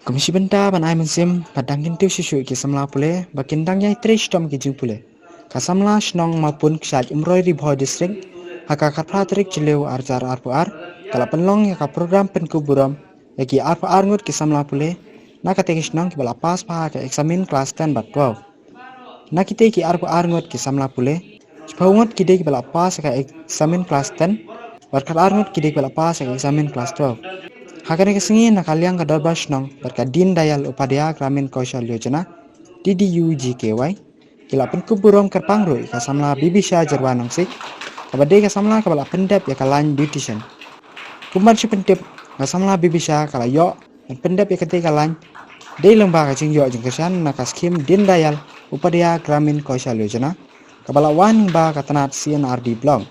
Komisi benta ban ai mensim padangin tiu susu ki samla pule bakindang yai trish tom ki jing pule kasamla snong maupun ksat imroi ribho district haka kapra trik cileu arjar arpuar kala penlong ya ka program penkuburam yaki arpuar ngut ki samla pule na kate snong ki bala pas pa ka examin kelas 10 bat 12 na kite ki arpuar ngut ki samla pule Sepaungut kide ki bala pas ka examin kelas 10 barkat arngut kide ki bala pas ka examin kelas 12 Hakane kesengi nakaliang ka darbas nong berkat Din Dayal Upadhyaya Gramin Kaushal Yojana DDU-GKY kila penkuburom kerpangru ka samla bibisha jarwa nong sik kabade ka samla ka bala pendep ya kalan beautician kumban si pendep ka samla bibisha kala yo dan pendep ya kate kalan de lomba ka jing yo jing kesan na ka skim Din Dayal Upadhyaya Gramin Kaushal Yojana kabala wan ba ka tanat CNRD blog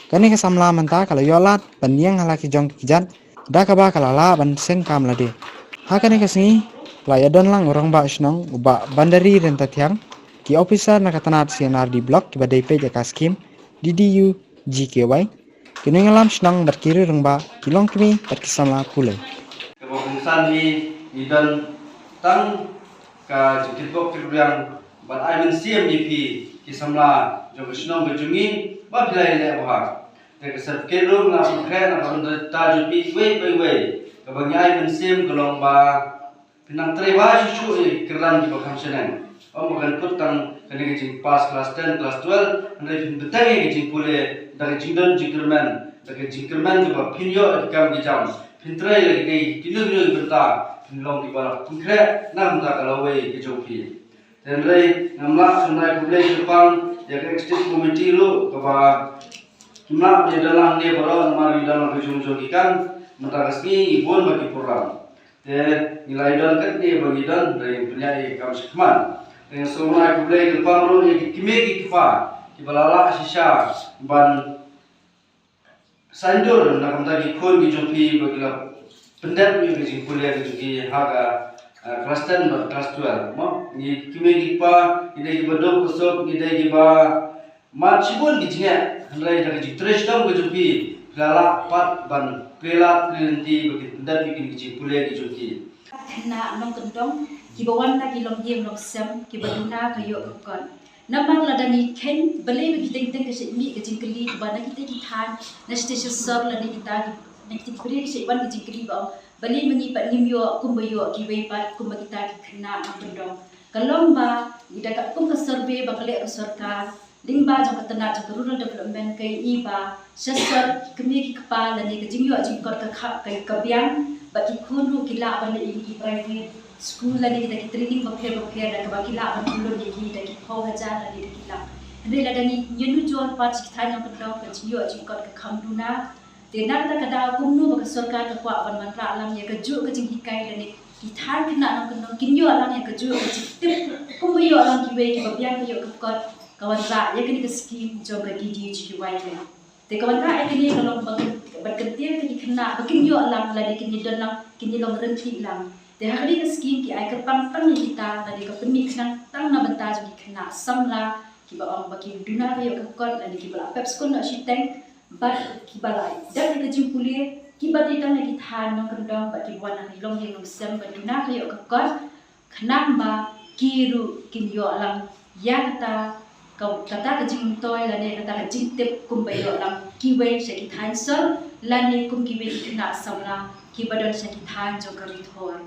kani ka samla manta kala yolat panyang halaki jong kijan Daka ba kalala ban seng kam lade. Hakane kesengi playa don lang orang ba snong uba bandari renta tiang ki officer na katanat CNRD block ki badai pe jaka skim DDU GKY kini ngalam snong berkiri rengba kilong kimi berkisamla pule. Kebangsaan ni dan tang ka jikit bok yang ban ai men CMDP ki samla jong snong bejungi ba bilai le ba Dekat kerung na pukren na benda tajuk piway piway kabanyai mensim gelong ba pinang trewa susu keran di bakam senang bukan putang kena kecing pas kelas 10 kelas 12 anda betang kecing pule dari jingdon jingkerman dari jingkerman juga pinyo kam kijam pintrai lagi dei tilu berta pinlong di bawah pukren nam tak kalawai kejopi dan rei namla sunai publik Jepang ya ke executive committee lu kaba Cuma di dalam dia baru mari dalam kejung ikan mentakasih ibun bagi program. Dan nilai dan kan dia bagi dan dari penyanyi kami sekman. Dengan semua publik depan lu yang kimegi kifa kibalala sisa ban sandur nak tadi kun dijumpi bagi lah pendek ni bagi kuliah bagi harga kelas 10 dan kelas 12. Mak ni kimegi kifa ide ibadok kusuk ide kifa macibun gijnya Handai dari jitres dam kejupi pelala pat ban pelat pelinti bagi dan bikin kecil kuliah kejupi. Kena nong kendong kibawan na kilong yem nong sem kibaduna kayo kon. Namang ladani ken beli bagi ting kasi mi kecil keli bana kita kitan na station sor lani kita na kita beli kasi ban kecil keli ba beli mengipat nimyo kumbayo kiwe pat kumba kita kena nong kendong. Kalong ba ida kum ka survey ba kali ka sarkar Lingba jang ketenat jang rural development kai iba sesat kemi ki kepala ni ke jingyo jingkot ke khap kai kabiang baki khunu kila ban ni ki private school la ni kita training bapher da ka kila ban kulun ni ki da ki pho haja la ni kila hande la dani yenu jon pa chi thai yang kedau ke jingyo jingkot ke khamduna te nak ta kada kumnu ba sarkar ka kwa ban man ra alam ya ke ju ke jing hikai la ni ki thai kena nang kenong kinyo alam ya ke ju ke tip kumyo alam ki we ki babiang ke yo kot kawan ra ya kini ke skim joga DDU-GKY kan te kawan ra ya kini kalau berketir kini kena bakin yo alam la de kini dalam kini long renti lang te hari ke skim ki ai kerpang pang ni kita tadi ke pemik nang tang na benta jadi kena samla ki ba ong baki duna yo ke kot la ki bala peps kon na shiteng bat ki bala dan ke jimpuli ki ba ti tang na ki than nang kendong ba ki wan ni long yang sem ba duna yo ke kot khenam ba kiru kin yo alam ya kata kau kata kejing toy lani kata kejing tip kumbayo lang kiwe sakit hansel lani kum kiwe kena samla kibadan sakit hanjo karit hoy